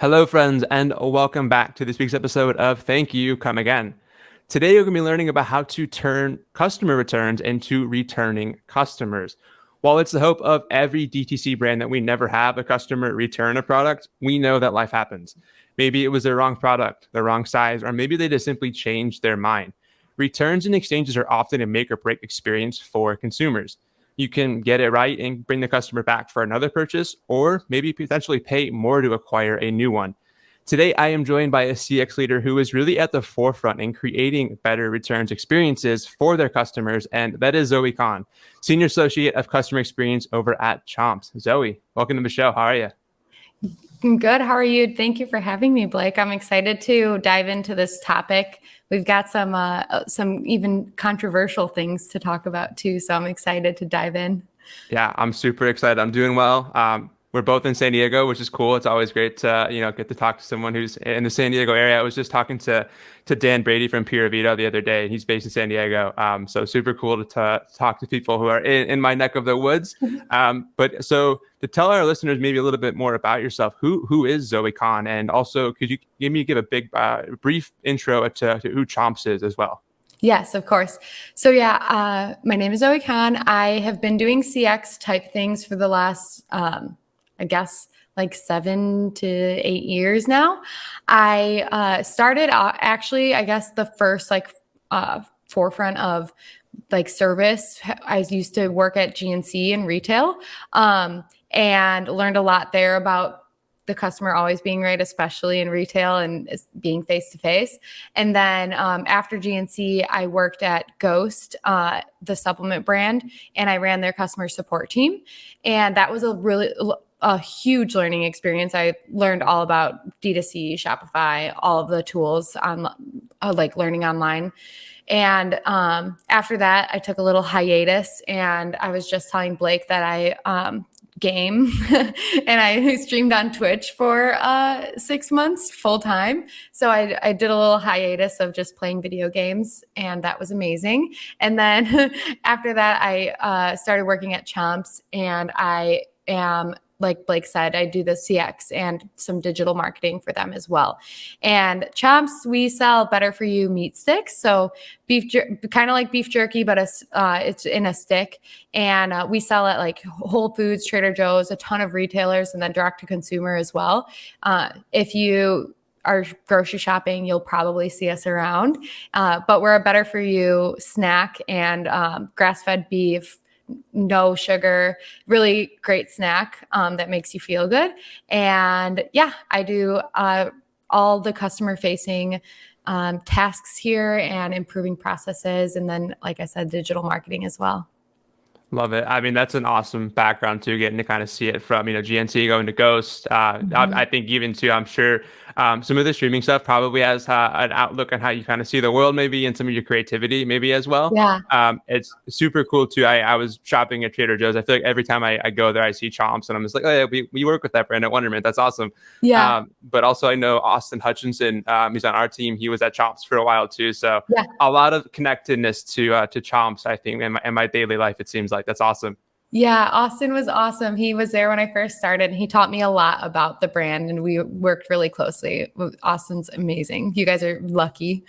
Hello, friends, and welcome back to this week's episode of Thank You, Come Again. Today, we're going to be learning about how to turn customer returns into returning customers. While it's the hope of every DTC brand that we never have a customer return a product, we know that life happens. Maybe it was the wrong product, the wrong size, or maybe they just simply changed their mind. Returns and exchanges are often a make or break experience for consumers. You can get it right and bring the customer back for another purchase, or maybe potentially pay more to acquire a new one. Today, I am joined by a CX leader who is really at the forefront in creating better returns experiences for their customers, and that is Zoe Kahn, Senior Associate of Customer Experience over at Chomps. Zoe, welcome to the show. How are you? Good. How are you? Thank you for having me, Blake. I'm excited to dive into this topic. We've got some even controversial things to talk about too, so I'm excited to dive in. Yeah, I'm super excited. I'm doing well. We're both in San Diego, which is cool. It's always great to get to talk to someone who's in the San Diego area. I was just talking to Dan Brady from Pura Vida the other day. He's based in San Diego, so super cool to talk to people who are in my neck of the woods. But so to tell our listeners maybe a little bit more about yourself, who is Zoe Kahn, and also could you give a big brief intro to who Chomps is as well? Yes, of course. So my name is Zoe Kahn. I have been doing CX type things for the last, I guess, like 7 to 8 years now. I started actually, I guess, the first forefront of like service. I used to work at GNC in retail and learned a lot there about the customer always being right, especially in retail and being face-to-face. And then after GNC, I worked at Ghost, the supplement brand, and I ran their customer support team. And that was a huge learning experience. I learned all about D2C, Shopify, all of the tools on like learning online. And after that, I took a little hiatus, and I was just telling Blake that I game and I streamed on Twitch for 6 months full time. So I did a little hiatus of just playing video games, and that was amazing. And then after that, I started working at Chomps, and I am, like Blake said, I do the CX and some digital marketing for them as well. And Chomps, we sell better for you meat sticks. So kind of like beef jerky, but it's in a stick. And we sell at like Whole Foods, Trader Joe's, a ton of retailers, and then direct to consumer as well. If you are grocery shopping, you'll probably see us around. But we're a better for you snack and grass-fed beef, no sugar, really great snack that makes you feel good. And yeah, I do all the customer facing tasks here and improving processes. And then, like I said, digital marketing as well. Love it. I mean, that's an awesome background too, getting to kind of see it from, GNC going to Ghost. I think even too, I'm sure some of the streaming stuff probably has an outlook on how you kind of see the world maybe, and some of your creativity maybe as well. Yeah. It's super cool too. I was shopping at Trader Joe's. I feel like every time I go there, I see Chomps, and I'm just like, oh yeah, we work with that brand at Wonderment. That's awesome. Yeah. But also I know Austin Hutchinson, he's on our team. He was at Chomps for a while too. So Yeah. a lot of connectedness to Chomps, I think, in my daily life, it seems like. That's awesome. Yeah, Austin was awesome. He was there when I first started, and he taught me a lot about the brand, and we worked really closely. Austin's amazing. You guys are lucky.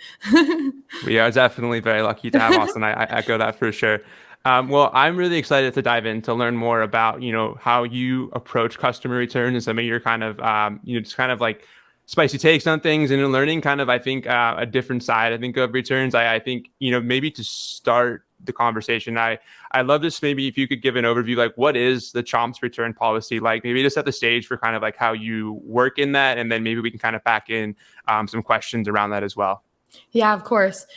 We are definitely very lucky to have Austin. I echo that for sure. Well, I'm really excited to dive in to learn more about, how you approach customer returns and some of your kind of, just kind of like spicy takes on things, and learning kind of, I think, a different side, I think, of returns. I think, maybe to start the conversation, I love this. Maybe if you could give an overview, like what is the Chomps return policy like? Maybe just set the stage for kind of like how you work in that, and then maybe we can kind of pack in some questions around that as well. Yeah, of course.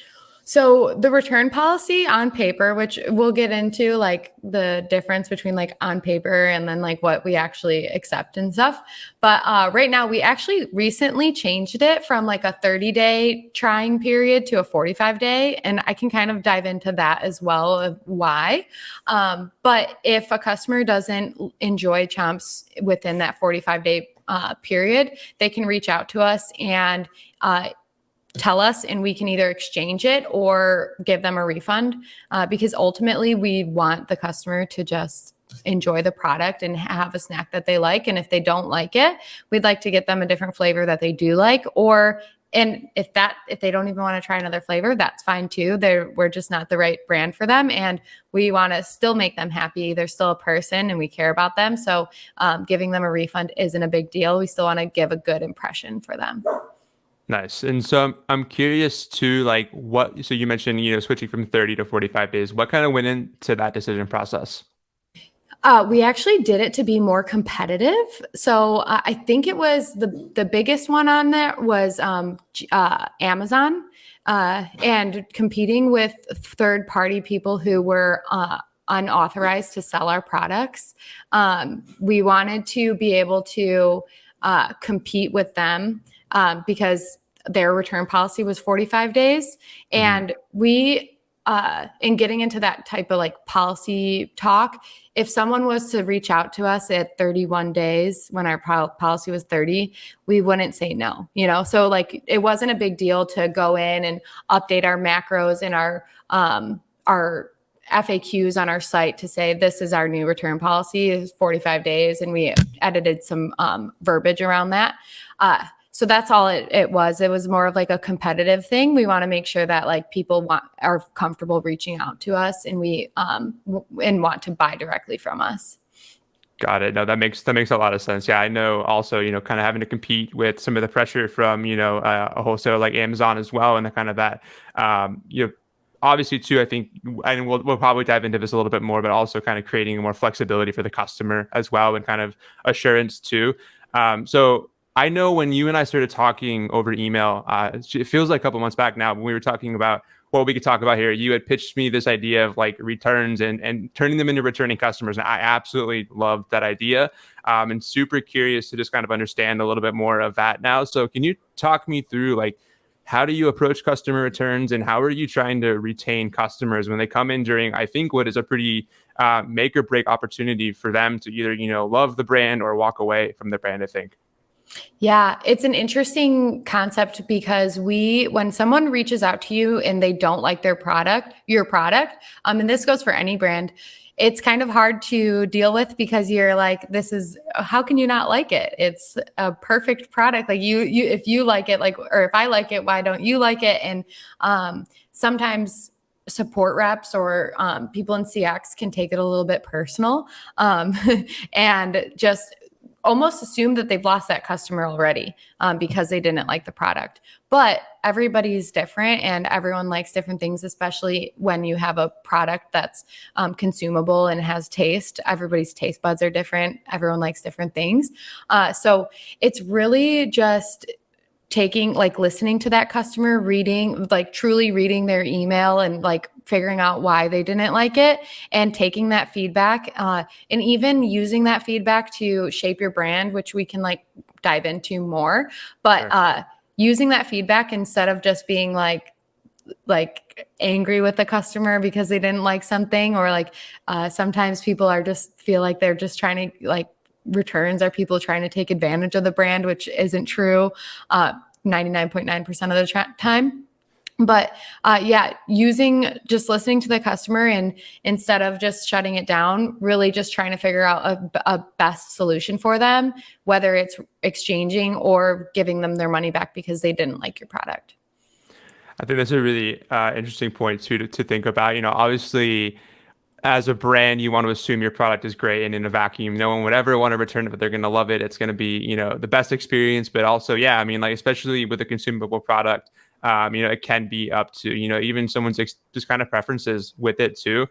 So the return policy on paper, which we'll get into like the difference between like on paper and then like what we actually accept and stuff. But right now we actually recently changed it from like a 30-day trying period to a 45-day. And I can kind of dive into that as well of why. But if a customer doesn't enjoy Chomps within that 45-day period, they can reach out to us and tell us, and we can either exchange it or give them a refund, because ultimately we want the customer to just enjoy the product and have a snack that they like. And if they don't like it, we'd like to get them a different flavor that they do like, and if they don't even want to try another flavor, that's fine too. We're just not the right brand for them. And we want to still make them happy. They're still a person and we care about them. So giving them a refund isn't a big deal. We still want to give a good impression for them. Nice. And so I'm curious to like so you mentioned, switching from 30 to 45 days. What kind of went into that decision process? We actually did it to be more competitive. So I think it was the biggest one on there was Amazon and competing with third-party people who were unauthorized to sell our products. We wanted to be able to compete with them because their return policy was 45 days. And we, in getting into that type of like policy talk, if someone was to reach out to us at 31 days when our policy was 30, we wouldn't say no, So like, it wasn't a big deal to go in and update our macros and our FAQs on our site to say, this is our new return policy is 45 days. And we edited some verbiage around that. So that's all it was. It was more of like a competitive thing. We want to make sure that like people are comfortable reaching out to us and we and want to buy directly from us. Got it. No, that makes a lot of sense. Yeah, I know also, kind of having to compete with some of the pressure from, a wholesaler like Amazon as well. And the kind of that, obviously too, I think, and we'll probably dive into this a little bit more, but also kind of creating more flexibility for the customer as well and kind of assurance too. So I know when you and I started talking over email, it feels like a couple months back now, when we were talking about what we could talk about here, you had pitched me this idea of like returns and turning them into returning customers. And I absolutely loved that idea and super curious to just kind of understand a little bit more of that now. So can you talk me through like, how do you approach customer returns and how are you trying to retain customers when they come in during, I think, what is a pretty make or break opportunity for them to either, love the brand or walk away from the brand, I think. Yeah, it's an interesting concept because when someone reaches out to you and they don't like your product, and this goes for any brand, it's kind of hard to deal with because you're like, how can you not like it? It's a perfect product. Like if you like it, or if I like it, why don't you like it? And sometimes support reps or people in CX can take it a little bit personal and just almost assume that they've lost that customer already because they didn't like the product. But everybody's different and everyone likes different things, especially when you have a product that's consumable and has taste. Everybody's taste buds are different. Everyone likes different things. So it's really just listening to that customer, truly reading their email and figuring out why they didn't like it and taking that feedback and even using that feedback to shape your brand, which we can dive into more. But sure. Using that feedback instead of just being like angry with the customer because they didn't like something, or sometimes people feel like they're just trying to returns are people trying to take advantage of the brand, which isn't true 99.9% of the time. But listening to the customer and instead of just shutting it down, really just trying to figure out a best solution for them, whether it's exchanging or giving them their money back because they didn't like your product. I think that's a really interesting point too to think about. Obviously, as a brand, you want to assume your product is great, and in a vacuum, no one would ever want to return it, but they're going to love it. It's going to be, the best experience, but also, especially with a consumable product, it can be up to, even someone's just kind of preferences with it too.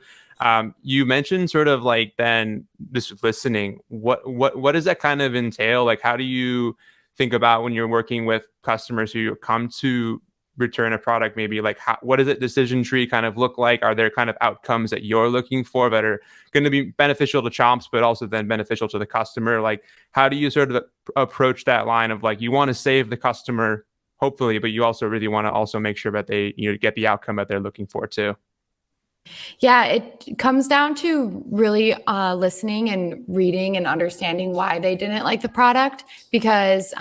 You mentioned sort of then this listening. What does that kind of entail? How do you think about when you're working with customers who come to return a product? Maybe what does that decision tree kind of look like? Are there kind of outcomes that you're looking for that are going to be beneficial to Chomps, but also then beneficial to the customer? How do you sort of approach that line of you want to save the customer, hopefully, but you also really want to also make sure that they get the outcome that they're looking for too? Yeah, it comes down to really listening and reading and understanding why they didn't like the product, because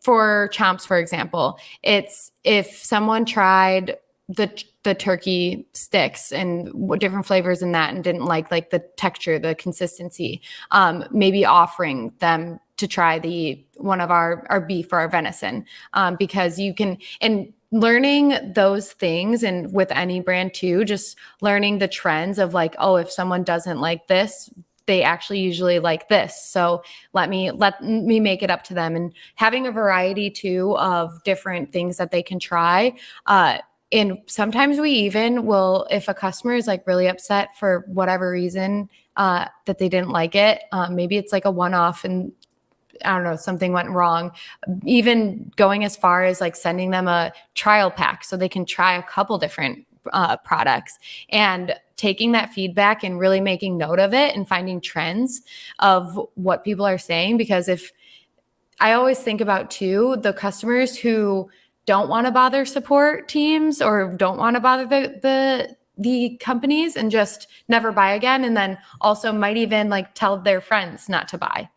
for Chomps, for example, it's if someone tried the turkey sticks and different flavors in that and didn't like the texture, the consistency, maybe offering them to try one of our beef or our venison, because you can, and learning those things, and with any brand too, just learning the trends of like, oh, if someone doesn't like this, they actually usually like this. So let me make it up to them, and having a variety too of different things that they can try. And sometimes we even will, if a customer is like really upset for whatever reason, that they didn't like it, maybe it's like a one-off and I don't know, something went wrong, even going as far as like sending them a trial pack so they can try a couple different products, and taking that feedback and really making note of it and finding trends of what people are saying. Because if I always think about too, the customers who don't want to bother support teams or don't want to bother the companies and just never buy again, and then also might even like tell their friends not to buy.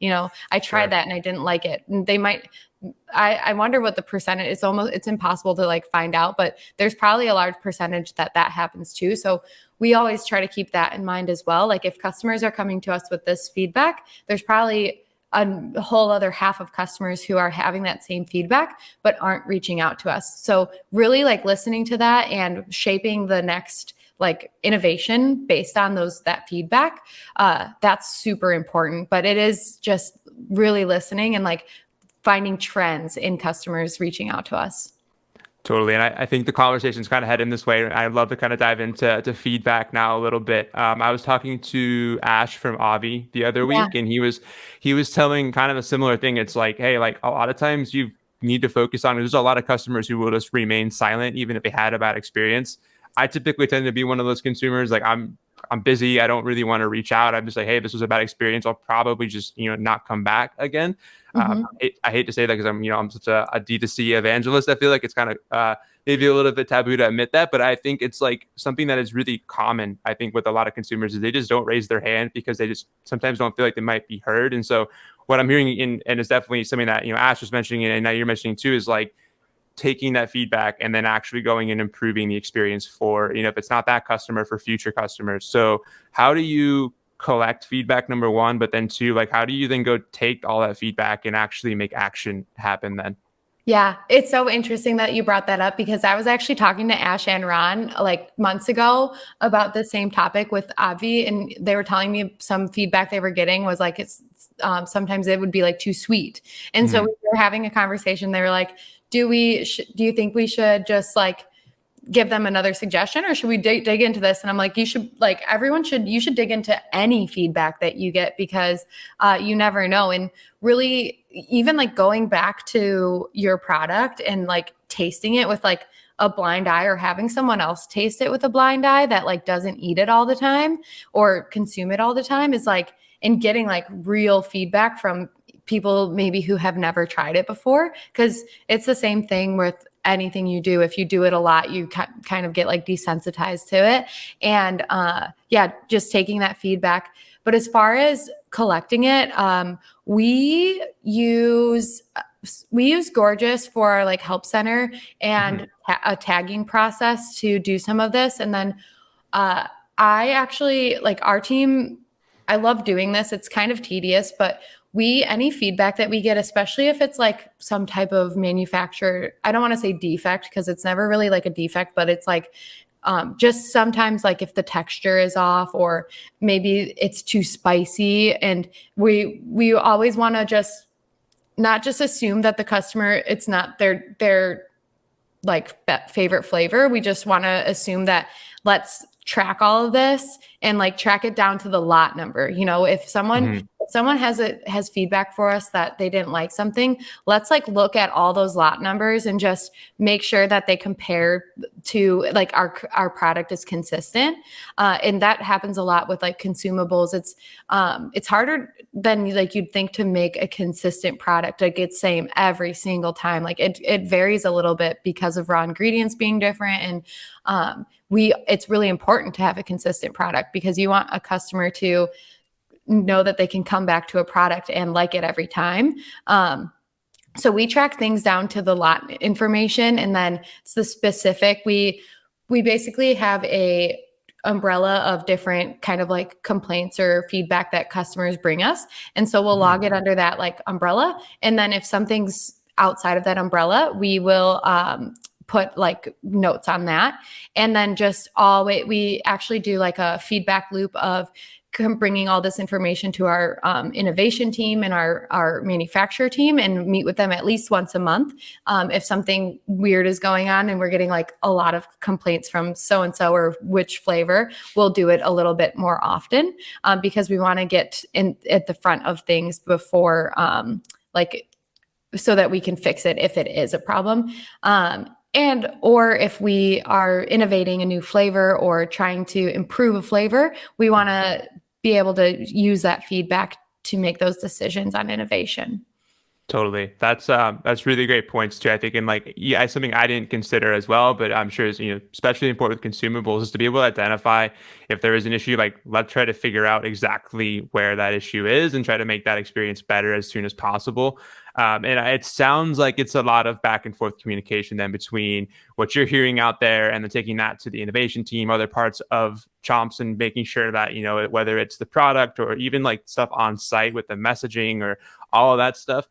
I tried that and I didn't like it. And they might, I wonder what the percentage, it's impossible to like find out, but there's probably a large percentage that happens too. So we always try to keep that in mind as well. Like if customers are coming to us with this feedback, there's probably a whole other half of customers who are having that same feedback, but aren't reaching out to us. So really like listening to that and shaping the next like innovation based on that feedback, that's super important. But it is just really listening and like finding trends in customers reaching out to us. Totally. And I think the conversation's kind of heading this way. I'd love to kind of dive into feedback now a little bit. I was talking to Ash from Avi the other week, and he was telling kind of a similar thing. It's like, hey, like a lot of times you need to focus on, there's a lot of customers who will just remain silent, even if they had a bad experience. I typically tend to be one of those consumers. Like I'm busy. I don't really want to reach out. I'm just like, hey, this was a bad experience. I'll probably just, not come back again. I hate to say that because I'm such a D2C evangelist. I feel like it's kind of maybe a little bit taboo to admit that, but I think it's like something that is really common. I think with a lot of consumers is they just don't raise their hand because they just sometimes don't feel like they might be heard. And so what I'm hearing and it's definitely something that, Ash was mentioning and now you're mentioning too, is like taking that feedback and then actually going and improving the experience for, if it's not that customer, for future customers. So how do you collect feedback, number one, but then two, like how do you then go take all that feedback and actually make action happen then? Yeah, it's so interesting that you brought that up because I was actually talking to Ash and Ron like months ago about the same topic with Avi, and they were telling me some feedback they were getting was like it's sometimes it would be like too sweet. And so we were having a conversation. They were like, do you think we should just like give them another suggestion, or should we dig into this? And I'm like, you should dig into any feedback that you get because you never know. And really, even like going back to your product and like tasting it with like a blind eye, or having someone else taste it with a blind eye that like doesn't eat it all the time or consume it all the time, is like, and getting like real feedback from people maybe who have never tried it before. Because it's the same thing with anything you do. If you do it a lot, you kind of get like desensitized to it. And just taking that feedback. But as far as collecting it, we use Gorgeous for our like help center and a tagging process to do some of this. And then I actually like our team, I love doing this. It's kind of tedious, but any feedback that we get, especially if it's like some type of manufacturer, I don't want to say defect because it's never really like a defect, but it's like just sometimes like if the texture is off or maybe it's too spicy, and we always want to just not just assume that the customer, it's not their like favorite flavor. We just want to assume that let's track all of this and like track it down to the lot number. If someone has feedback for us that they didn't like something, let's like look at all those lot numbers and just make sure that they compare to like our product is consistent. And that happens a lot with like consumables. It's harder than like you'd think to make a consistent product. Like it's same every single time. Like it varies a little bit because of raw ingredients being different. And it's really important to have a consistent product because you want a customer to know that they can come back to a product and like it every time. So we track things down to the lot information, and then it's the specific. We we basically have a umbrella of different kind of like complaints or feedback that customers bring us. And so we'll log it under that like umbrella. And then if something's outside of that umbrella, we will put like notes on that. And then just we actually do like a feedback loop of bringing all this information to our innovation team and our manufacturer team and meet with them at least once a month. If something weird is going on and we're getting like a lot of complaints from so-and-so or which flavor, we'll do it a little bit more often because we want to get in at the front of things before so that we can fix it if it is a problem. Or if we are innovating a new flavor or trying to improve a flavor, we want to be able to use that feedback to make those decisions on innovation. Totally. That's really great points too, I think. And like, yeah, something I didn't consider as well, but I'm sure is, especially important with consumables is to be able to identify if there is an issue, like let's try to figure out exactly where that issue is and try to make that experience better as soon as possible. And it sounds like it's a lot of back and forth communication then between what you're hearing out there and then taking that to the innovation team, other parts of Chomps, and making sure that, whether it's the product or even like stuff on site with the messaging or all of that stuff.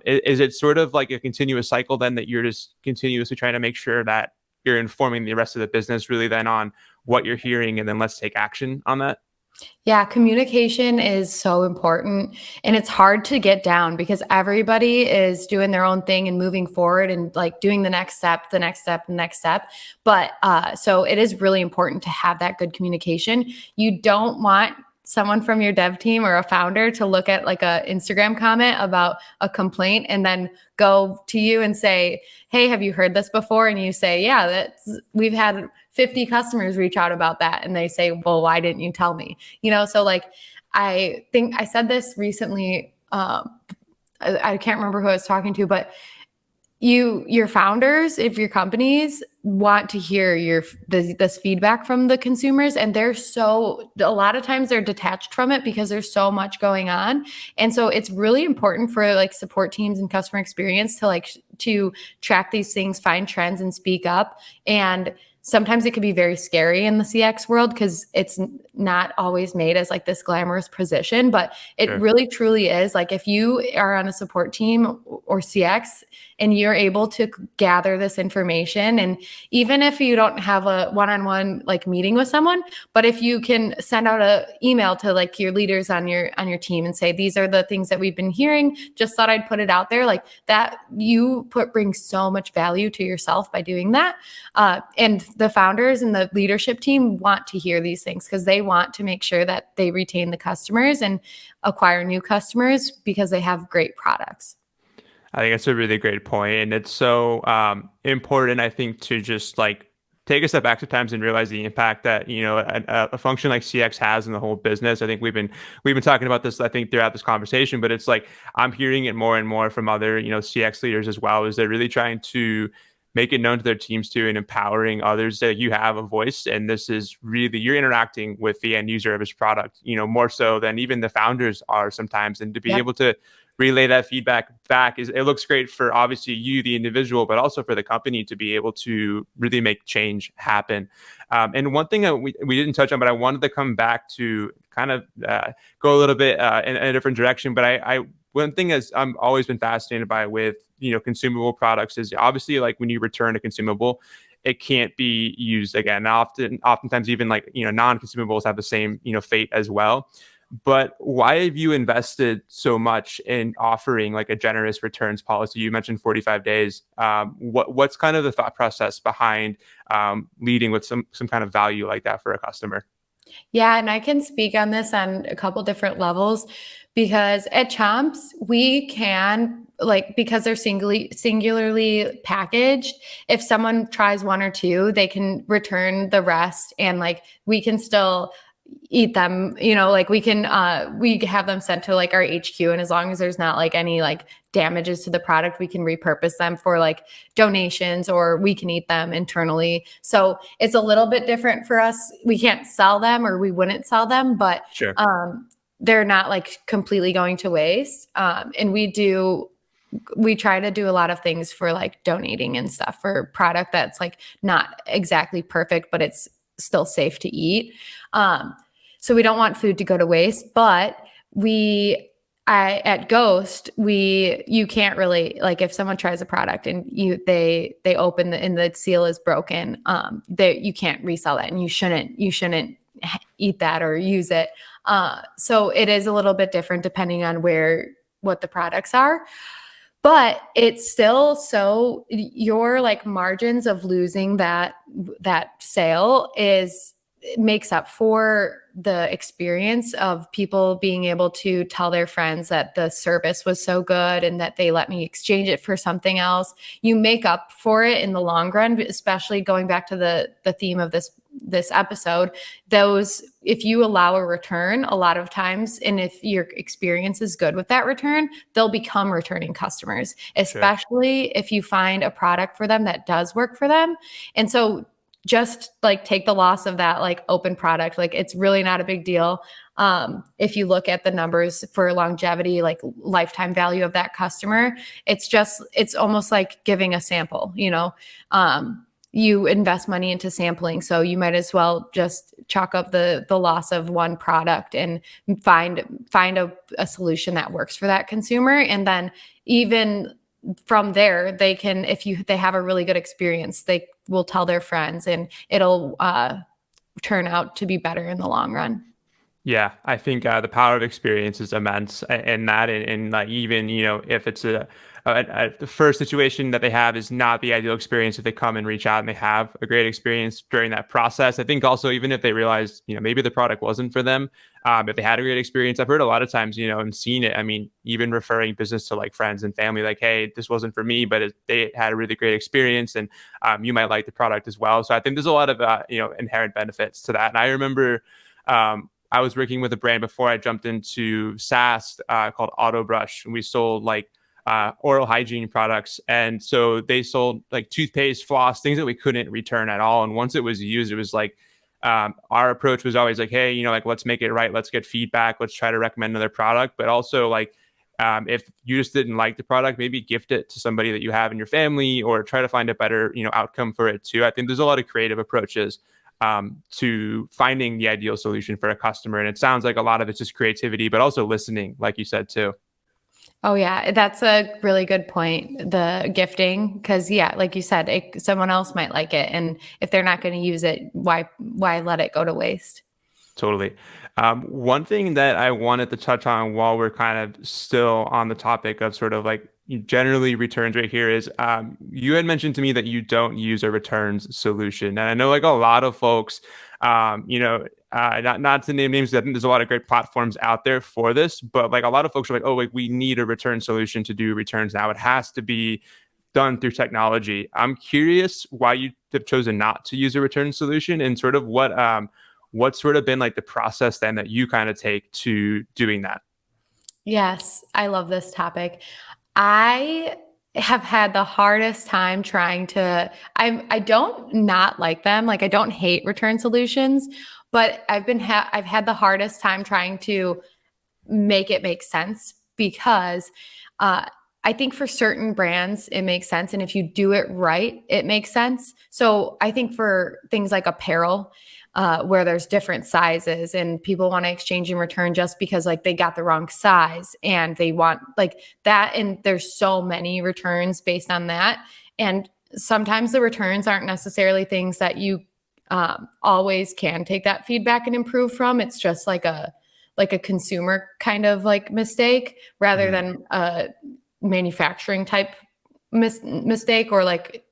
Is it sort of like a continuous cycle then that you're just continuously trying to make sure that you're informing the rest of the business really then on what you're hearing and then let's take action on that? Yeah, communication is so important and it's hard to get down because everybody is doing their own thing and moving forward and like doing the next step, the next step, the next step. But so it is really important to have that good communication. You don't want someone from your dev team or a founder to look at like a Instagram comment about a complaint and then go to you and say, hey, have you heard this before? And you say, yeah, we've had 50 customers reach out about that. And they say, well, why didn't you tell me? So like, I think I said this recently. I can't remember who I was talking to, but your founders, if your companies want to hear this feedback from the consumers, and a lot of times they're detached from it because there's so much going on. And so it's really important for like support teams and customer experience to track these things, find trends and speak up. And sometimes it can be very scary in the CX world because it's not always made as like this glamorous position, but it really truly is. Like if you are on a support team or CX and you're able to gather this information, and even if you don't have a one-on-one like meeting with someone, but if you can send out an email to like your leaders on your team and say, these are the things that we've been hearing, just thought I'd put it out there, like that brings so much value to yourself by doing that. And the founders and the leadership team want to hear these things because they want to make sure that they retain the customers and acquire new customers because they have great products. I think that's a really great point. And it's so important, I think, to just like take a step back sometimes and realize the impact that, a function like CX has in the whole business. I think we've been talking about this, I think, throughout this conversation, but it's like, I'm hearing it more and more from other, CX leaders as well, is they're really trying to make it known to their teams too, and empowering others that you have a voice. And this is really, you're interacting with the end user of his product, more so than even the founders are sometimes. And to be able to relay that feedback back it looks great for obviously you, the individual, but also for the company to be able to really make change happen. And one thing that we didn't touch on, but I wanted to come back to kind of go a little bit in a different direction. But one thing is I'm always been fascinated by with, consumable products is obviously like when you return a consumable, it can't be used again. Oftentimes even like, non-consumables have the same, fate as well. But why have you invested so much in offering like a generous returns policy? You mentioned 45 days. What's kind of the thought process behind leading with some kind of value like that for a customer? Yeah, and I can speak on this on a couple different levels because at Chomps, we can because they're singularly packaged, if someone tries one or two, they can return the rest and like we can still eat them, we can we have them sent to like our HQ, and as long as there's not like any like damages to the product, we can repurpose them for like donations, or we can eat them internally. So it's a little bit different for us. We can't sell them, or we wouldn't sell them, but they're not like completely going to waste. And we do we try to do a lot of things for like donating and stuff for product that's like not exactly perfect, but it's still safe to eat. So we don't want food to go to waste, but at Ghost, you can't really, like, if someone tries a product and they open and the seal is broken, you can't resell that, and you shouldn't eat that or use it. So it is a little bit different depending on what the products are. But it's still, so your like margins of losing that sale makes up for the experience of people being able to tell their friends that the service was so good and that they let me exchange it for something else. You make up for it in the long run, especially going back to the theme of this episode. If you allow a return a lot of times, and if your experience is good with that return, they'll become returning customers, especially if you find a product for them that does work for them. And so just like take the loss of that like open product. Like it's really not a big deal. If you look at the numbers for longevity, like lifetime value of that customer, it's almost like giving a sample, you invest money into sampling. So you might as well just chalk up the loss of one product and find a solution that works for that consumer. And then even from there, they can, they have a really good experience, they will tell their friends, and it'll turn out to be better in the long run. Yeah, I think the power of experience is immense in that, and like even if it's the first situation that they have is not the ideal experience, if they come and reach out and they have a great experience during that process. I think also even if they realize maybe the product wasn't for them, if they had a great experience, I've heard a lot of times and seen it. I mean, even referring business to like friends and family, like, hey, this wasn't for me, but they had a really great experience, and you might like the product as well. So I think there's a lot of inherent benefits to that. And I remember I was working with a brand before I jumped into SaaS called Autobrush, and we sold like oral hygiene products. And so they sold like toothpaste, floss, things that we couldn't return at all. And once it was used, it was like our approach was always like, hey, like let's make it right. Let's get feedback. Let's try to recommend another product. But also like if you just didn't like the product, maybe gift it to somebody that you have in your family, or try to find a better outcome for it too. I think there's a lot of creative approaches to finding the ideal solution for a customer. And it sounds like a lot of it's just creativity, but also listening, like you said too. Oh yeah, that's a really good point. The gifting, because like you said, someone else might like it, and if they're not going to use it, why let it go to waste? Totally. One thing that I wanted to touch on while we're kind of still on the topic of sort of like generally returns right here is you had mentioned to me that you don't use a returns solution. And I know like a lot of folks, not to name names, I think there's a lot of great platforms out there for this, but like a lot of folks are like, oh, like we need a return solution to do returns now. It has to be done through technology. I'm curious why you have chosen not to use a return solution, and sort of what's sort of been like the process then that you kind of take to doing that? Yes, I love this topic. I have had the hardest time trying to, I don't not like them. Like I don't hate return solutions, but I've had the hardest time trying to make it make sense, because I think for certain brands, it makes sense. And if you do it right, it makes sense. So I think for things like apparel, where there's different sizes and people want to exchange and return just because like they got the wrong size and they want like that. And there's so many returns based on that. And sometimes the returns aren't necessarily things that you always can take that feedback and improve from. It's just like a consumer kind of like mistake rather than a manufacturing type mistake, or like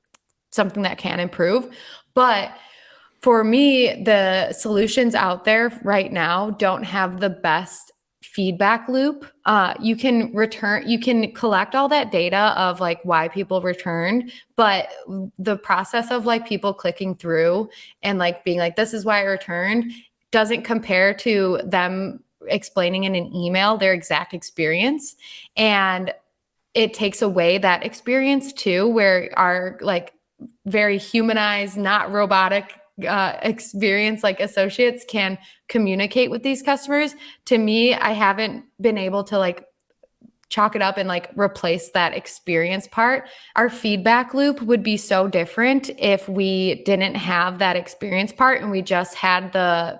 something that can improve. But for me, the solutions out there right now don't have the best feedback loop. You can collect all that data of like why people returned, but the process of like people clicking through and like being like, this is why I returned, doesn't compare to them explaining in an email their exact experience. And it takes away that experience too, where our like very humanized, not robotic experience like associates can communicate with these customers. To me, I haven't been able to like chalk it up and like replace that experience part, our feedback loop would be so different if we didn't have that experience part and we just had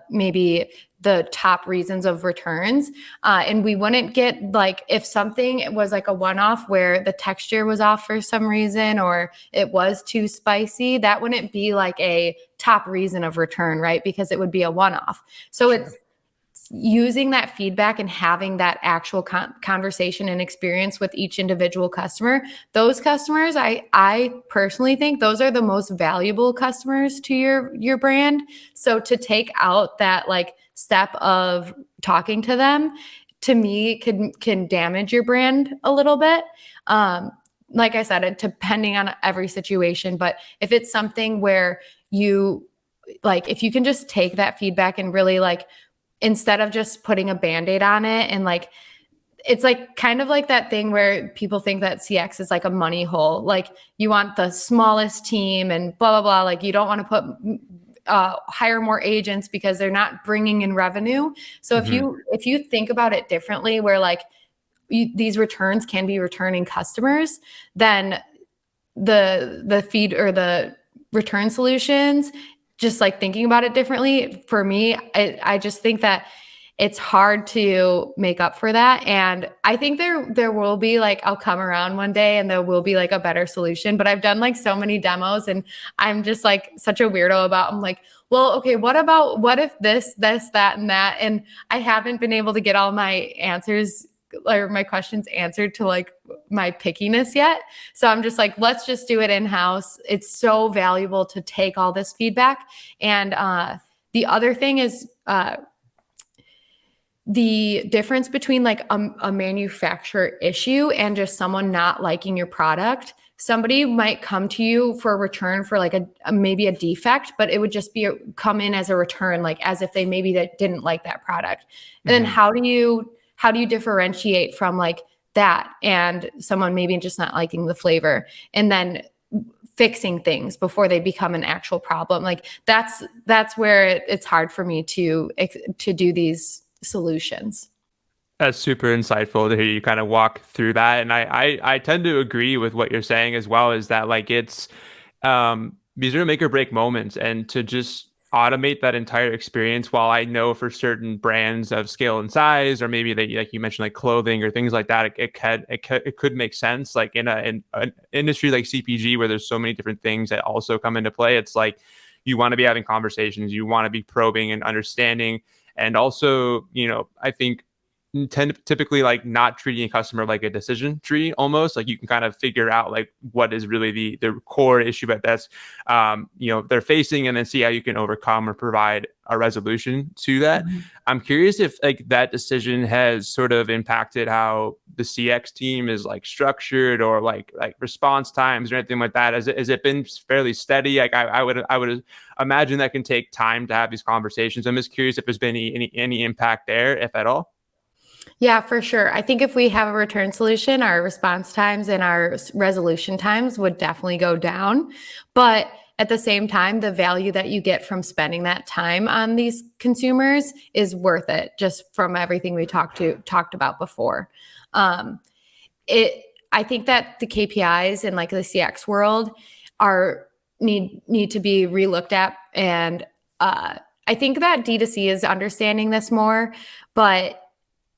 maybe the top reasons of returns. And we wouldn't get like, if something was like a one-off where the texture was off for some reason, or it was too spicy, that wouldn't be like a top reason of return, right? Because it would be a one-off. So Sure. It's using that feedback and having that actual conversation and experience with each individual customer. Those customers, I personally think those are the most valuable customers to your brand. So to take out that like step of talking to them, to me, can damage your brand a little bit. Like I said, it depending on every situation, but if it's something where you like, if you can just take that feedback and really like, instead of just putting a Band-Aid on it, and like, it's like kind of like that thing where people think that CX is like a money hole. Like you want the smallest team and blah, blah, blah. Like you don't want to put, hire more agents because they're not bringing in revenue. So if you think about it differently, where like these returns can be returning customers, then the feed or the return solutions, just like thinking about it differently, for me, I just think that it's hard to make up for that. And I think there will be like, I'll come around one day and there will be like a better solution, but I've done like so many demos and I'm just like such a weirdo I'm like, well, okay, what if this, that, and that? And I haven't been able to get all my answers or my questions answered to like my pickiness yet. So I'm just like, let's just do it in-house. It's so valuable to take all this feedback. And the other thing is the difference between like a manufacturer issue and just someone not liking your product. Somebody might come to you for a return for like maybe a defect, but it would just be come in as a return, like as if they maybe didn't like that product. And then how do you differentiate from like that and someone maybe just not liking the flavor and then fixing things before they become an actual problem? Like that's where it's hard for me to do these solutions. That's super insightful to hear you kind of walk through that. And I tend to agree with what you're saying as well, is that like it's these are make or break moments, and to just automate that entire experience. While I know for certain brands of scale and size, or maybe they, like you mentioned, like clothing or things like that, it could make sense. Like in an industry like CPG, where there's so many different things that also come into play, it's like you want to be having conversations, you want to be probing and understanding. And also, I think typically like not treating a customer like a decision tree, almost like you can kind of figure out like what is really the core issue that that's they're facing, and then see how you can overcome or provide a resolution to that. I'm curious if like that decision has sort of impacted how the CX team is like structured, or like response times or anything like that. Has it been fairly steady? Like I would imagine that can take time to have these conversations. I'm just curious if there's been any impact there, if at all. Yeah, for sure. I think if we have a return solution, our response times and our resolution times would definitely go down. But at the same time, the value that you get from spending that time on these consumers is worth it, just from everything we talked about before. I think that the KPIs in like the CX world need to be relooked at. And I think that D2C is understanding this more, but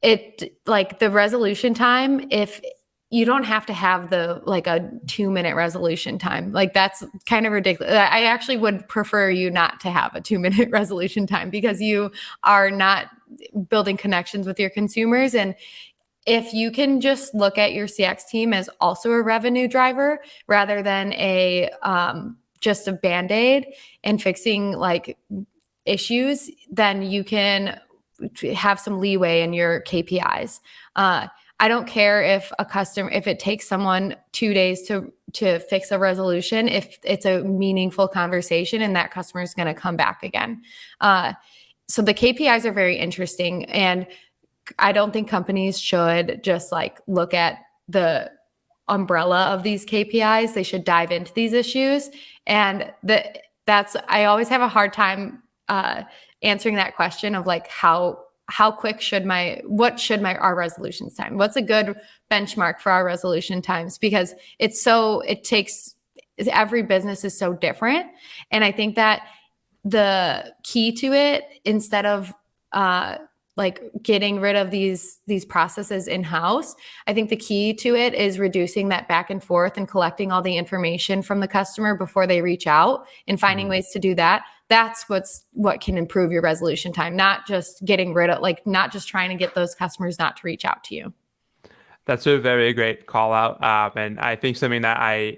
it like the resolution time, if you don't have to have a 2-minute resolution time, like that's kind of ridiculous. I actually would prefer you not to have a 2-minute resolution time, because you are not building connections with your consumers. And if you can just look at your CX team as also a revenue driver rather than just a Band-Aid and fixing like issues, then you can have some leeway in your KPIs. I don't care if it takes someone 2 days to fix a resolution, if it's a meaningful conversation and that customer is going to come back again. So the KPIs are very interesting, and I don't think companies should just like look at the umbrella of these KPIs. They should dive into these issues. And I always have a hard time answering that question of like how how quick what should our resolutions time? What's a good benchmark for our resolution times? Because every business is so different. And I think that the key to it, instead of like getting rid of these processes in-house, I think the key to it is reducing that back and forth and collecting all the information from the customer before they reach out and finding ways to do that. That's what can improve your resolution time, not just not just trying to get those customers not to reach out to you. That's a very great call out. And I think something that I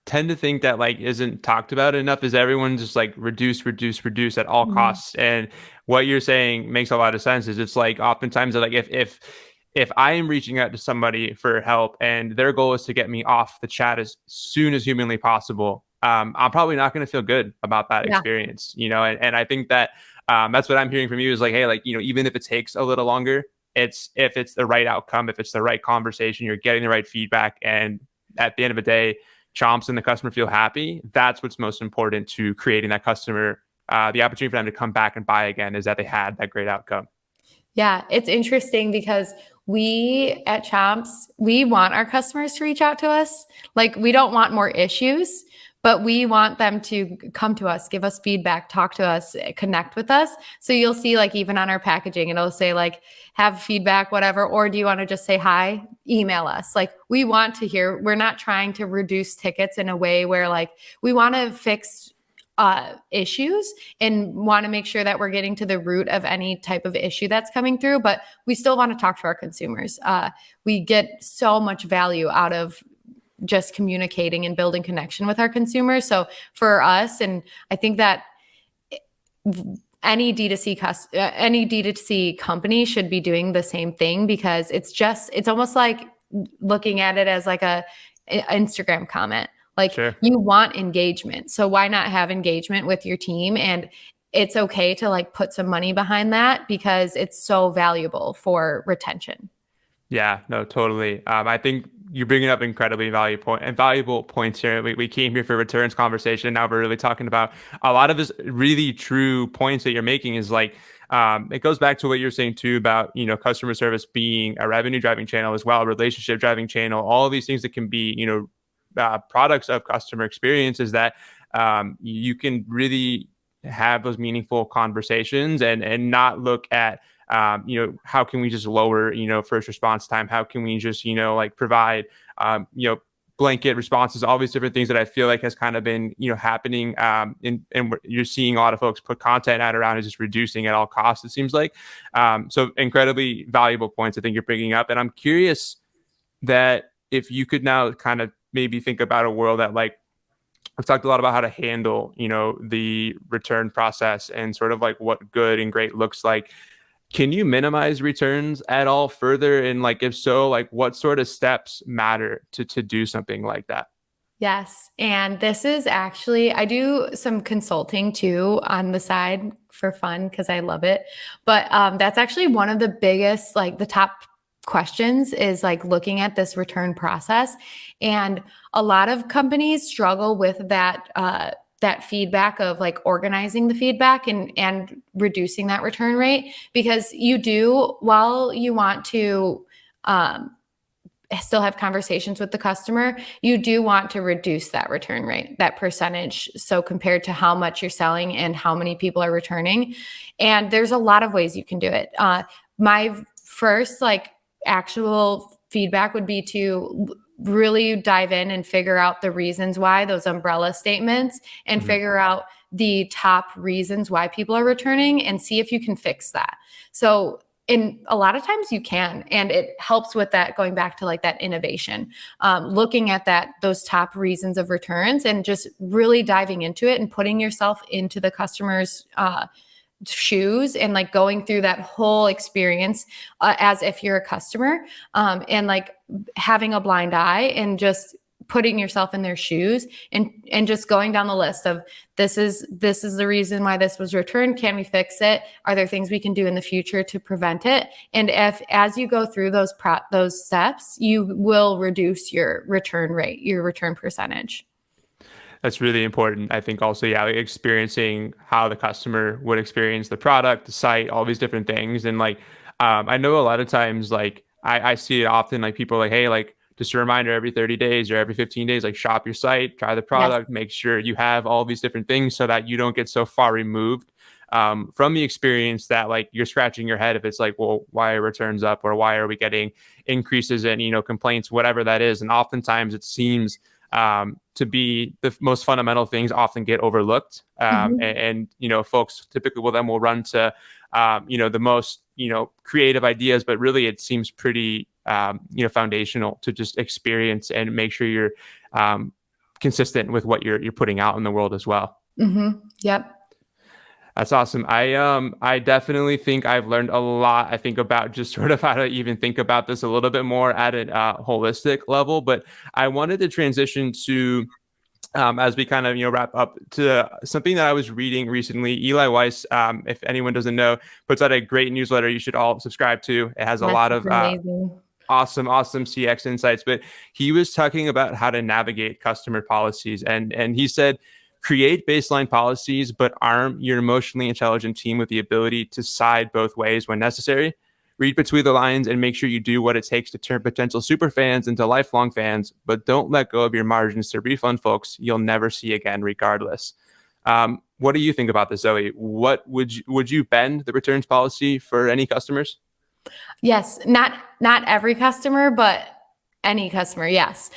tend to think that like isn't talked about enough is everyone just like reduce at all costs. And what you're saying makes a lot of sense. Is it's like oftentimes like if I am reaching out to somebody for help and their goal is to get me off the chat as soon as humanly possible, I'm probably not going to feel good about that experience, and I think that that's what I'm hearing from you is like, hey, like, even if it takes a little longer, if it's the right outcome, if it's the right conversation, you're getting the right feedback, and at the end of the day, Chomps and the customer feel happy, that's what's most important to creating that customer, the opportunity for them to come back and buy again, is that they had that great outcome. Yeah, it's interesting because we at Chomps, we want our customers to reach out to us. Like, we don't want more issues, but we want them to come to us, give us feedback, talk to us, connect with us. So you'll see, like, even on our packaging, it'll say like, have feedback, whatever, or do you want to just say hi? Email us. Like, we want to hear. We're not trying to reduce tickets in a way where like we want to fix issues and want to make sure that we're getting to the root of any type of issue that's coming through, but we still want to talk to our consumers. We get so much value out of just communicating and building connection with our consumers. So for us, and I think that any D2C company should be doing the same thing, because it's almost like looking at it as like an Instagram comment. Like, sure, you want engagement. So why not have engagement with your team? And it's okay to like put some money behind that because it's so valuable for retention. Yeah, no, totally. I think you're bringing up incredibly valuable points here. We came here for returns conversation. Now we're really talking about a lot of this really true points that you're making is like, it goes back to what you're saying too about, customer service being a revenue driving channel as well, relationship driving channel, all of these things that can be, products of customer experiences that you can really have those meaningful conversations and not look at how can we just lower first response time, how can we just like provide blanket responses, all these different things that I feel like has kind of been happening and you're seeing a lot of folks put content out around is just reducing at all costs, it seems like. So incredibly valuable points I think you're bringing up, and I'm curious that if you could now kind of maybe think about a world that, like, we've talked a lot about how to handle, the return process and sort of like what good and great looks like. Can you minimize returns at all further? And like, if so, like what sort of steps matter to do something like that? Yes. And this is actually, I do some consulting too on the side for fun because I love it. But that's actually one of the biggest, like the top questions is like looking at this return process. And a lot of companies struggle with that feedback of like organizing the feedback and reducing that return rate, because while you want to still have conversations with the customer, you do want to reduce that return rate, that percentage. So compared to how much you're selling and how many people are returning. And there's a lot of ways you can do it. My first like actual feedback would be to really dive in and figure out the reasons why, those umbrella statements, and figure out the top reasons why people are returning and see if you can fix that. So in a lot of times you can, and it helps with that, going back to like that innovation, looking at those top reasons of returns and just really diving into it and putting yourself into the customer's shoes and like going through that whole experience as if you're a customer, and like having a blind eye and just putting yourself in their shoes and just going down the list of this is the reason why this was returned. Can we fix it? Are there things we can do in the future to prevent it? And as you go through those steps, you will reduce your return rate, your return percentage. That's really important. I think also, yeah, like experiencing how the customer would experience the product, the site, all these different things. And like, I know a lot of times, like I see it often, like people are like, hey, like just a reminder every 30 days or every 15 days, like shop your site, try the Yes. product, make sure you have all these different things so that you don't get so far removed from the experience that like you're scratching your head if it's like, well, why are returns up or why are we getting increases in, complaints, whatever that is. And oftentimes it seems to be the most fundamental things often get overlooked. Folks typically will run to, the most, creative ideas, but really it seems pretty, foundational to just experience and make sure you're consistent with what you're putting out in the world as well. Yep. That's awesome. I definitely think I've learned a lot. I think about just sort of how to even think about this a little bit more at a holistic level. But I wanted to transition to as we kind of wrap up to something that I was reading recently. Eli Weiss, if anyone doesn't know, puts out a great newsletter you should all subscribe to. It has a That's lot of amazing. awesome CX insights. But he was talking about how to navigate customer policies, and he said, create baseline policies, but arm your emotionally intelligent team with the ability to side both ways when necessary. Read between the lines and make sure you do what it takes to turn potential super fans into lifelong fans, but don't let go of your margins to refund folks you'll never see again, regardless. What do you think about this, Zoe? What would you bend the returns policy for any customers? Yes, not every customer, but any customer. Yes.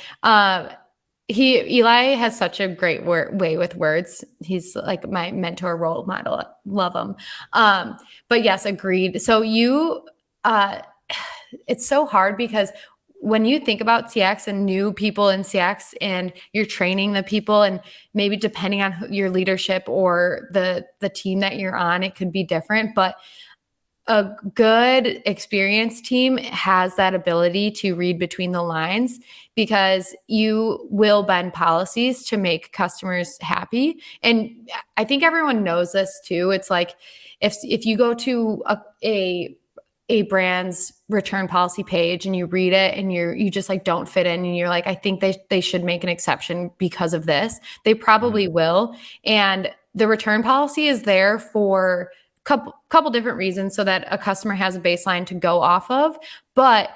Eli has such a great way with words. He's like my mentor, role model. Love him. But yes, agreed. So it's so hard because when you think about CX and new people in CX and you're training the people, and maybe depending on your leadership or the team that you're on, it could be different. But a good experienced team has that ability to read between the lines, because you will bend policies to make customers happy. And I think everyone knows this too. It's like if you go to a brand's return policy page and you read it and you just like don't fit in and you're like, I think they should make an exception because of this, they probably will. And the return policy is there for couple different reasons, so that a customer has a baseline to go off of. But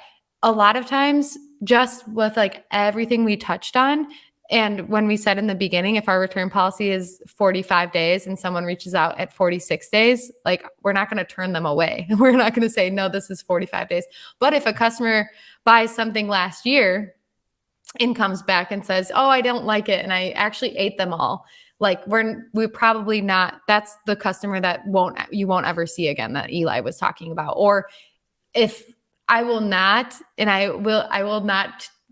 a lot of times, just with like everything we touched on, and when we said in the beginning, if our return policy is 45 days and someone reaches out at 46 days, like we're not going to turn them away. We're not going to say, no, this is 45 days. But if a customer buys something last year and comes back and says, oh, I don't like it, and I actually ate them all, like we're probably not, that's the customer that you won't ever see again, that Eli was talking about. Or if I will not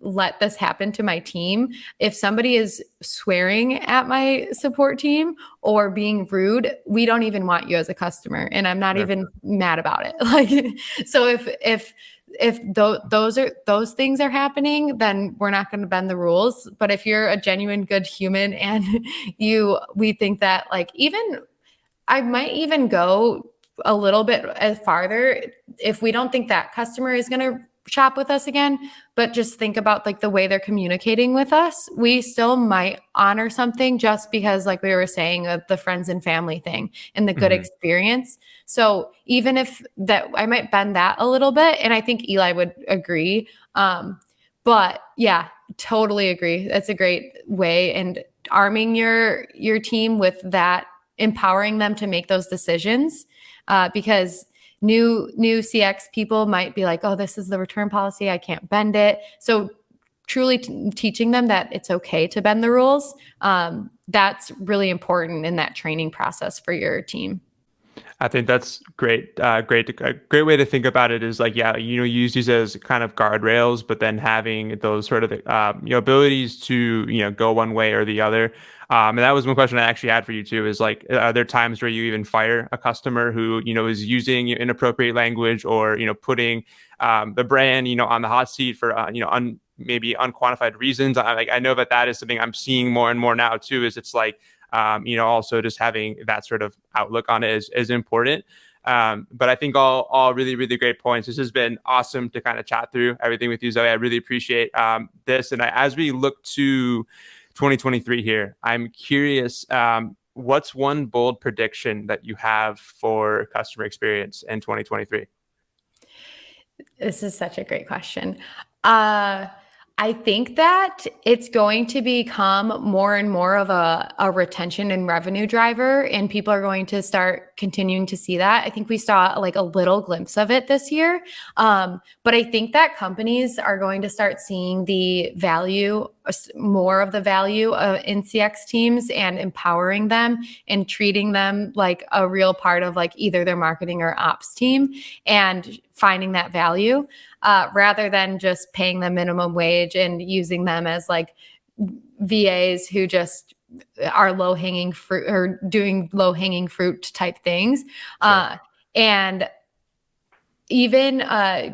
let this happen to my team. If somebody is swearing at my support team or being rude, we don't even want you as a customer. And I'm not even mad about it. Like, so if those things are happening, then we're not going to bend the rules. But if you're a genuine good human and we think that, like, even I might even go a little bit farther if we don't think that customer is going to shop with us again, but just think about like the way they're communicating with us. We still might honor something just because, like we were saying, the friends and family thing and the good experience. So even if that, I might bend that a little bit, and I think Eli would agree. But yeah, totally agree. That's a great way, and arming your team with that, empowering them to make those decisions, because new CX people might be like, oh, this is the return policy, I can't bend it. So truly teaching them that it's okay to bend the rules, that's really important in that training process for your team. I think that's great. A great way to think about it is like, yeah, use these as kind of guardrails, but then having those sort of abilities to go one way or the other. And that was one question I actually had for you too. Is like, are there times where you even fire a customer who is using inappropriate language or putting the brand on the hot seat for maybe unquantified reasons? I know that is something I'm seeing more and more now too. Is it's like, also just having that sort of outlook on it is important. But I think all really, really great points. This has been awesome to kind of chat through everything with you, Zoe. I really appreciate this. And as we look to 2023 here. I'm curious, what's one bold prediction that you have for customer experience in 2023? This is such a great question. I think that it's going to become more and more of a retention and revenue driver, and people are going to start continuing to see that. I think we saw like a little glimpse of it this year. But I think that companies are going to start seeing the value, more of the value in CX teams, and empowering them and treating them like a real part of like either their marketing or ops team, and finding that value rather than just paying them minimum wage and using them as like VAs who just are low hanging fruit or doing low hanging fruit type things. Sure. And even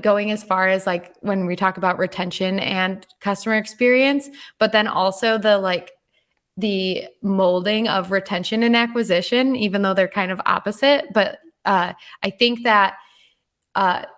going as far as like when we talk about retention and customer experience, but then also the molding of retention and acquisition, even though they're kind of opposite. But I think that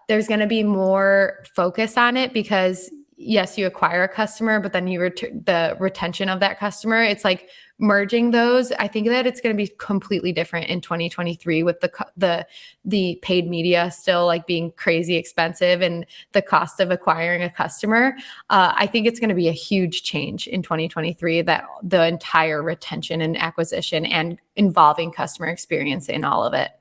there's going to be more focus on it because yes, you acquire a customer, but then the retention of that customer, it's like merging those. I think that it's going to be completely different in 2023 with the paid media still like being crazy expensive and the cost of acquiring a customer. I think it's going to be a huge change in 2023, that the entire retention and acquisition and involving customer experience in all of it.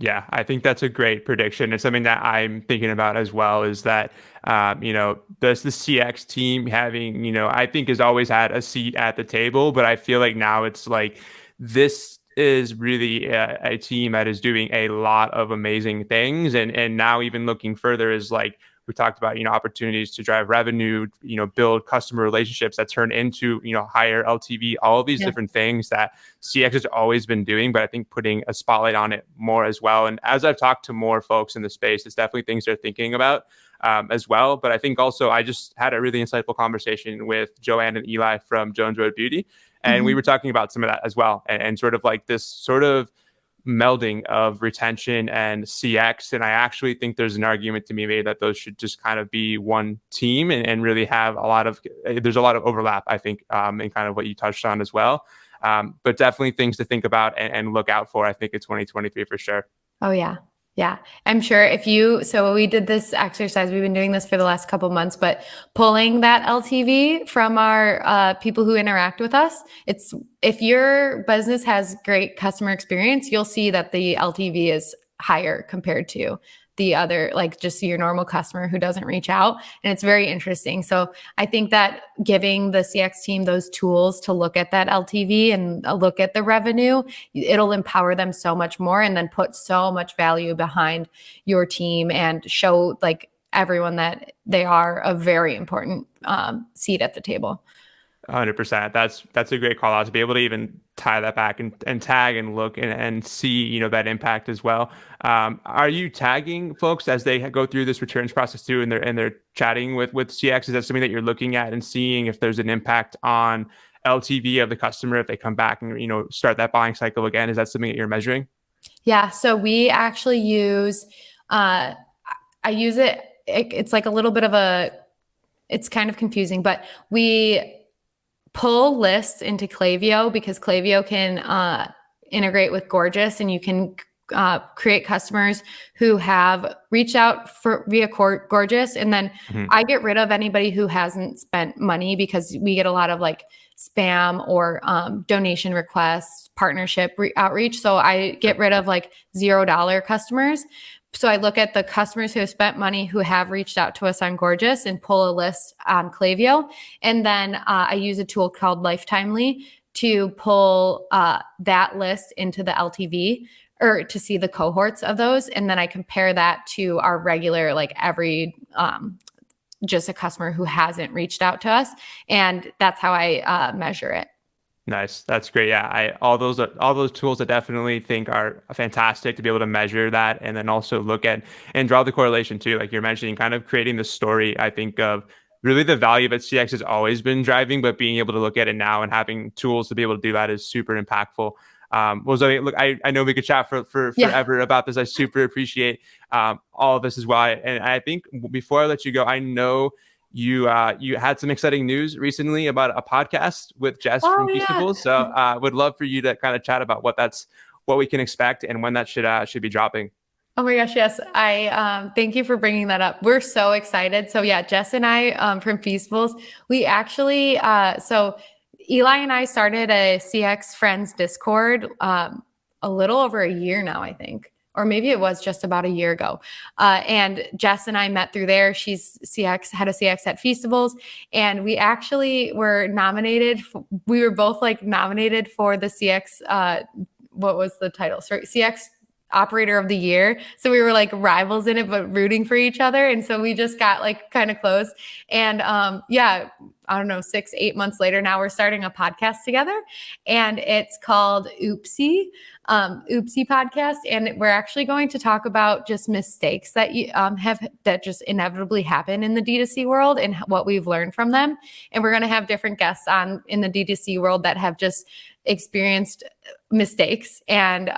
Yeah, I think that's a great prediction. It's something that I'm thinking about as well, is that, does the CX team having, I think has always had a seat at the table, but I feel like now it's like, this is really a team that is doing a lot of amazing things. And now even looking further is like, we talked about, opportunities to drive revenue, build customer relationships that turn into, higher LTV, all of these different things that CX has always been doing, but I think putting a spotlight on it more as well. And as I've talked to more folks in the space, it's definitely things they're thinking about as well. But I think also I just had a really insightful conversation with Joanne and Eli from Jones Road Beauty. And we were talking about some of that as well. And sort of like this sort of melding of retention and CX. And I actually think there's an argument to be made that those should just kind of be one team and really have there's a lot of overlap, I think, in kind of what you touched on as well. But definitely things to think about and look out for, I think, in 2023 for sure. Oh, yeah. Yeah, I'm sure so we did this exercise, we've been doing this for the last couple of months, but pulling that LTV from our people who interact with us, if your business has great customer experience, you'll see that the LTV is higher compared to the other, like just your normal customer who doesn't reach out. And it's very interesting. So I think that giving the CX team those tools to look at that LTV and look at the revenue, it'll empower them so much more, and then put so much value behind your team and show like everyone that they are a very important seat at the table. 100%. That's a great call out to be able to even tie that back and tag and look and see, that impact as well. Are you tagging folks as they go through this returns process too, and they're chatting with CX? Is that something that you're looking at and seeing if there's an impact on LTV of the customer if they come back and, start that buying cycle again? Is that something that you're measuring? Yeah. So we actually use, I use it. It's like a little bit of it's kind of confusing, but we pull lists into Klaviyo because Klaviyo can integrate with Gorgeous, and you can create customers who have reached out via Gorgeous. And then I get rid of anybody who hasn't spent money, because we get a lot of like spam or donation requests, partnership outreach. So I get rid of like $0 customers. So I look at the customers who have spent money, who have reached out to us on Gorgeous, and pull a list on Klaviyo. And then I use a tool called Lifetimely to pull that list into the LTV, or to see the cohorts of those. And then I compare that to our regular, like every, just a customer who hasn't reached out to us. And that's how I measure it. Nice. That's great. Yeah. All those tools I definitely think are fantastic to be able to measure that, and then also look at and draw the correlation too. Like you're mentioning, kind of creating the story, I think, of really the value that CX has always been driving, but being able to look at it now and having tools to be able to do that is super impactful. Well, Zoe, look, I know we could chat for forever about this. I super appreciate all of this as well. And I think before I let you go, I know you had some exciting news recently about a podcast with Jess Oh from yeah. Feastables. So would love for you to kind of chat about what we can expect and when that should be dropping. Oh my gosh, yes. I thank you for bringing that up. We're so excited. So yeah, Jess and I from Feastables, we actually so Eli and I started a CX Friends Discord a little over a year now, I think. Or maybe it was just about a year ago. And Jess and I met through there. She's head of CX at Feastables. And we actually were nominated. We were both like nominated for the CX, what was the title? Sorry, CX operator of the year. So we were like rivals in it, but rooting for each other. And so we just got like kind of close. And yeah, I don't know, 6-8 months later, now we're starting a podcast together, and it's called Oopsie Podcast. And we're actually going to talk about just mistakes that you that just inevitably happen in the D2C world and what we've learned from them. And we're going to have different guests on in the D2C world that have just experienced mistakes, and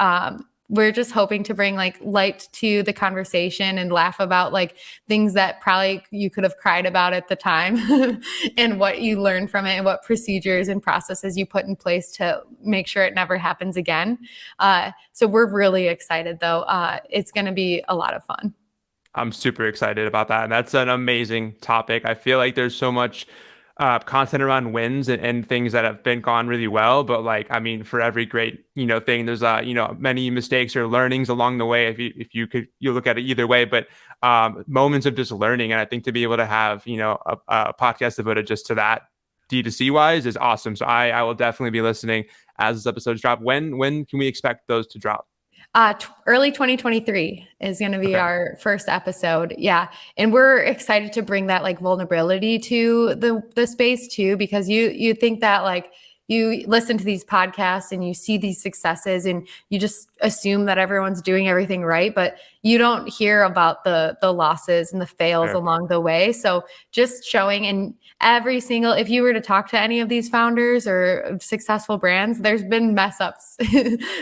we're just hoping to bring like light to the conversation and laugh about like things that probably you could have cried about at the time and what you learned from it and what procedures and processes you put in place to make sure it never happens again. So we're really excited though. It's going to be a lot of fun. I'm super excited about that. And that's an amazing topic. I feel like there's so much content around wins and things that have been gone really well. But like, I mean, for every great, thing, there's, many mistakes or learnings along the way. You look at it either way, but moments of just learning. And I think to be able to have, a podcast devoted just to that D2C wise is awesome. So I will definitely be listening as this episodes drop. When can we expect those to drop? Early 2023 is going to be Okay. our first episode. Yeah. And we're excited to bring that like vulnerability to the space too, because you think that like you listen to these podcasts and you see these successes and you just assume that everyone's doing everything right, but you don't hear about the losses and the fails Sure. along the way. So just showing, and if you were to talk to any of these founders or successful brands, there's been mess ups.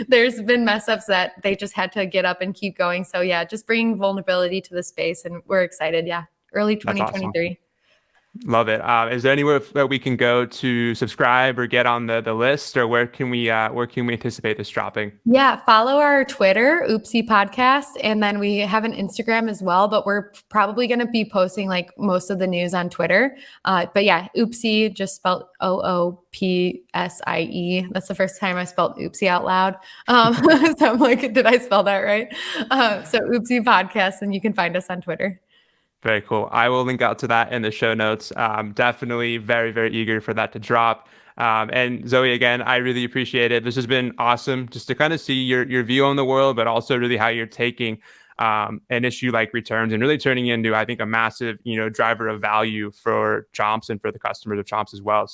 There's been mess ups that they just had to get up and keep going. So yeah, just bringing vulnerability to the space, and we're excited. Yeah. Early That's awesome. 2023. Love it. Is there anywhere that we can go to subscribe or get on the list, or where can we anticipate this dropping? Yeah, follow our Twitter, Oopsie Podcast, and then we have an Instagram as well, but we're probably going to be posting like most of the news on Twitter. But yeah, Oopsie, just spelled Oopsie. That's the first time I spelled Oopsie out loud. So I'm like, did I spell that right? So Oopsie Podcast, and you can find us on Twitter. Very cool. I will link out to that in the show notes. Definitely very, very eager for that to drop. And Zoe, again, I really appreciate it. This has been awesome just to kind of see your view on the world, but also really how you're taking an issue like returns and really turning into, I think, a massive, driver of value for Chomps and for the customers of Chomps as well.